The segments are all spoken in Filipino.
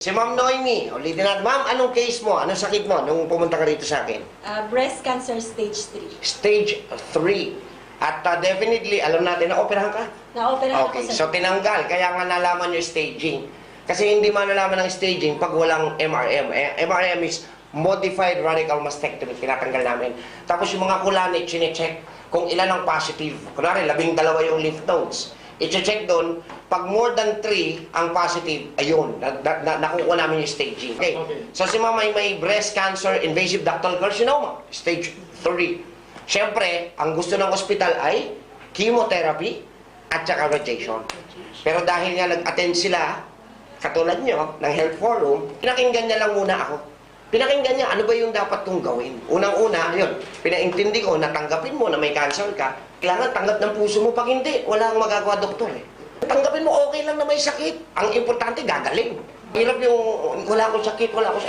Si Ma'am Noemi, ulitin natin. Ma'am, anong case mo? Anong sakit mo nung pumunta ka rito sa akin? Breast cancer stage 3. Stage 3. At definitely, alam natin, na-operahan ka? Na-operahan Okay, ako so tinanggal. Kaya nga nalaman yung staging. Kasi hindi malalaman ng staging pag walang MRM. MRM is Modified Radical Mastectomy. Tinatanggal namin. Tapos yung mga kulanit, chinecheck kung ilan ang positive. Kunwari, 12 yung lymph nodes. I-check doon, pag more than 3 ang positive, ayun, nakukuha namin yung staging. Okay. So si mama may breast cancer, invasive ductal carcinoma, stage 3. Siyempre, ang gusto ng ospital ay chemotherapy at saka radiation. Pero dahil nga nag-attend sila, katulad nyo, ng health forum, pinakinggan niya lang muna ako. Pinakinggan niya, ano ba yung dapat kong gawin? Unang-una, yun, pinaintindi ko, natanggapin mo na may cancer ka, kailangan tanggap ng puso mo. Pag hindi, wala ang magagawa doktor eh. Tanggapin mo, okay lang na may sakit. Ang importante, gagaling. Hirap yung, wala akong sakit, wala akong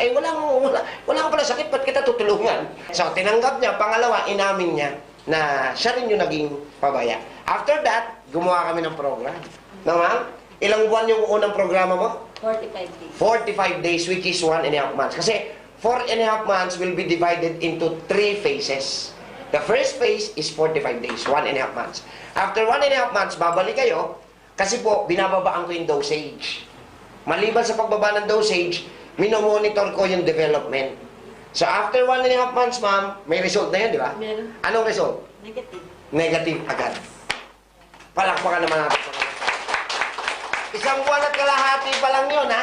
pala sakit, ba't kita tutulungan? So, tinanggap niya. Pangalawa, inamin niya na siya rin yung naging pabaya. After that, gumawa kami ng program. No, ma'am? Ilang buwan yung unang programa mo? 45 days. 45 days, which is 1.5 months. Kasi 4.5 months will be divided into 3 phases. The first phase is 45 days, 1.5 months. After 1.5 months, babalik kayo, kasi po, binababaan ko yung dosage. Maliban sa pagbaba ng dosage, minomonitor ko yung development. So after 1.5 months, ma'am, may result na yun, di ba? Meron. Anong result? Negative. Negative agad. Palakpakan naman natin. Isang buwan at kalahati pa lang yun, ha?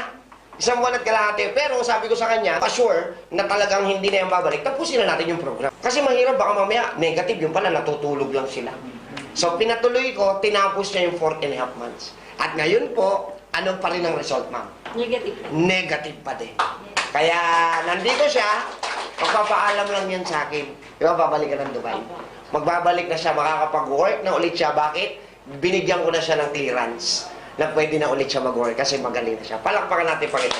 Isang buwan at kalahati. Pero sabi ko sa kanya, assure na talagang hindi na yung babalik, tapusin na natin yung program. Kasi mahirap, baka mamaya negative, yung pala natutulog lang sila. So pinatuloy ko, tinapos niya yung 4.5 months. At ngayon po, ano pa rin ang result, ma'am? Negative. Negative pa din. Kaya nandito siya, magpapaalam lang yan sa akin. Di ba, babalik ka ng Dubai? Magbabalik na siya, makakapag-work na ulit siya. Bakit? Binigyan ko na siya ng clearance na pwede na ulit siya mag-work kasi magaling na siya. Palakpakan natin pa rin.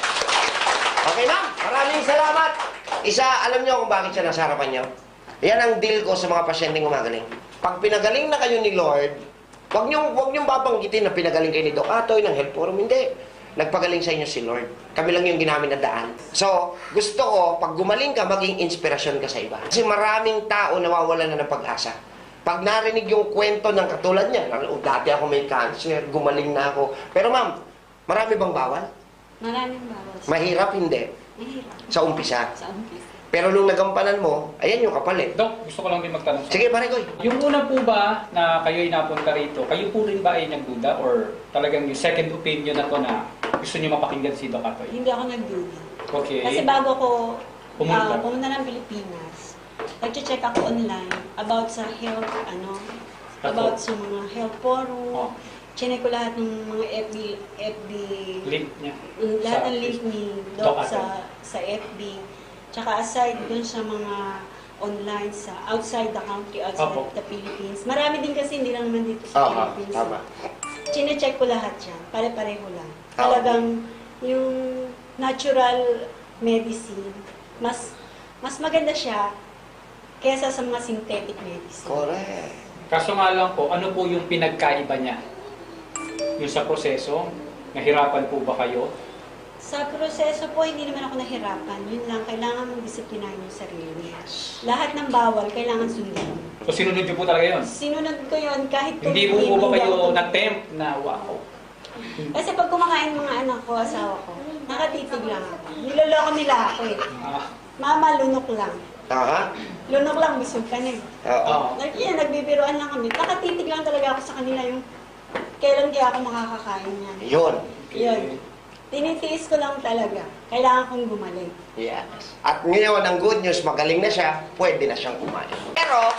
Okay, ma'am? Maraming salamat. Isa, alam niyo kung bakit siya nasa harapan niyo? Yan ang deal ko sa mga pasyenteng gumagaling. Pag pinagaling na kayo ni Lord, wag niyong babanggitin na pinagaling kayo ni Doc Atoy ng Health Forum. Hindi. Nagpagaling sa inyo si Lord. Kami lang yung ginamit na daan. So, gusto ko, pag gumaling ka, maging inspirasyon ka sa iba. Kasi maraming tao nawawalan na ng pag-asa. Pag narinig yung kwento ng katulad niya, dati ako may cancer, gumaling na ako. Pero ma'am, marami bang bawal? Maraming bawal. Mahirap, hindi. Mahirap. Sa umpisa. Sa umpisa. Pero nung nagampanan mo, ayan yung kapalit. Dok, gusto ko lang din magtanong. Sige, pare ko. Yung una po ba na kayo'y napunta rito, kayo po rin ba ay nagduda or talagang yung second opinion na to na gusto niyo mapakinggan si Doc Atoy? Hindi ako nagduda. Okay. Kasi bago ko Pumunta. pumunta ng Pilipinas, nag-check ako online about sa health, about sa mga health forum. Oh. Chinek ko lahat ng mga FB Link niya. lahat Sa ng link Facebook. ni Doc Doc sa FB. Tsaka aside dun sa mga online sa outside the country, outside Opo. the Philippines. Marami din kasi, hindi lang naman dito sa Aha, Philippines. tama. Chinecheck ko lahat yan. Pare-pareho lang. Ah, Talagang yung natural medicine, mas maganda siya kesa sa mga synthetic medicine. Correct. Kaso nga lang po, ano po yung pinagkaiba niya? Yung sa proseso, nahirapan po ba kayo? Sa proseso po, hindi naman ako nahirapan. Yun lang, kailangan mong disiplinahin yung sarili. Lahat ng bawal, kailangan sundin. So sinunod niyo po talaga yun? Sinunod ko yun kahit Hindi po ba hindi kayo ako- na-tempt na wow? Kasi pag kumakain mga anak ko, asawa ko, nakatitig lang ako. Niloloko nila ako eh. Ah, Mama, lunok lang. Aha. Lunok lang, busog ka na eh. Oo. Nagbibiroan lang kami. Nakatitig lang talaga ako sa kanila yung kailan kaya ako makakakain yan. Yun. Yun. Tinitiis ko lang talaga. Kailangan kong gumaling. Yes. At ngayon, ang good news, magaling na siya, pwede na siyang kumain. Pero,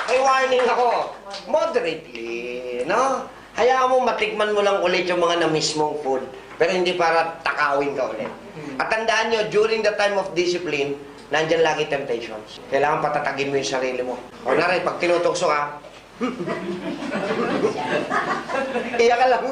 may warning ako. Moderately, no? Hayaan mo, matikman mo lang ulit yung mga na-miss mong food, pero hindi para takawin ka ulit. At tandaan nyo, during the time of discipline, nandyan lagi temptations. Kailangan patatagin mo yung sarili mo. O naray, pag tinutokso ka, iyak ka lang.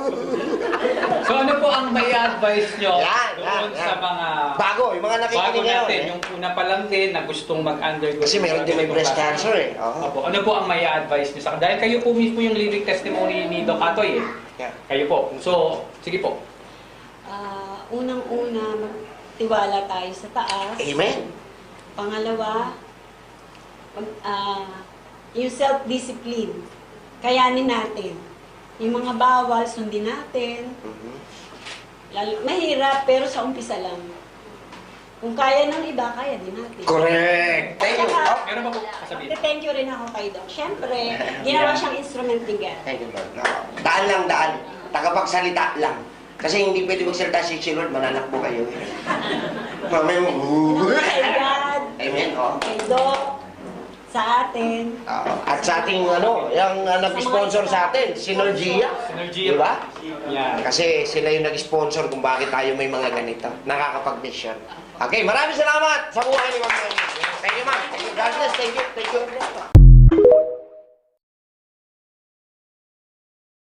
so ano po ang may advice nyo Yan, doon yan. sa mga Bago, yung mga bago nakikinig ngayon. natin, yung una pa lang din na gustong mag-undergo. Kasi meron din may breast cancer eh. Oo. Opo, ano po ang may advice nyo sa dahil kayo po mismo yung living testimony ni Doc Atoy eh. Yeah. Kayo po. So, sige po. unang-una, magtiwala tayo sa taas. Amen. Pangalawa, yung self-discipline. Kayanin natin. Yung mga bawal, sundin natin. Mhm. Mahirap, pero sa umpisa lang. Kung kaya ng iba, kaya din natin. Correct. Thank you. Oh, Meron ba po kasabihin? Thank you rin ako kay Doc. Siyempre, ginawa siyang instrument ni God. thank you, Lord. No. Daan lang, daan. Tagapagsalita lang. Kasi hindi pwede magsalita si Lord, mananakbo kayo. Mamaya mo. Kay God, Amen. Oh. kay Doc, sa atin. At sa ating yung nag-sponsor sa atin, Synergia. Synergia. Diba? Yan. Kasi sila yung nag-sponsor kung bakit tayo may mga ganito. Nakakapag-mission. Okay, maraming salamat sa buhay ni Ma'am Noemi. Thank you, ma'am. Thank you. God bless. Thank you. Thank you.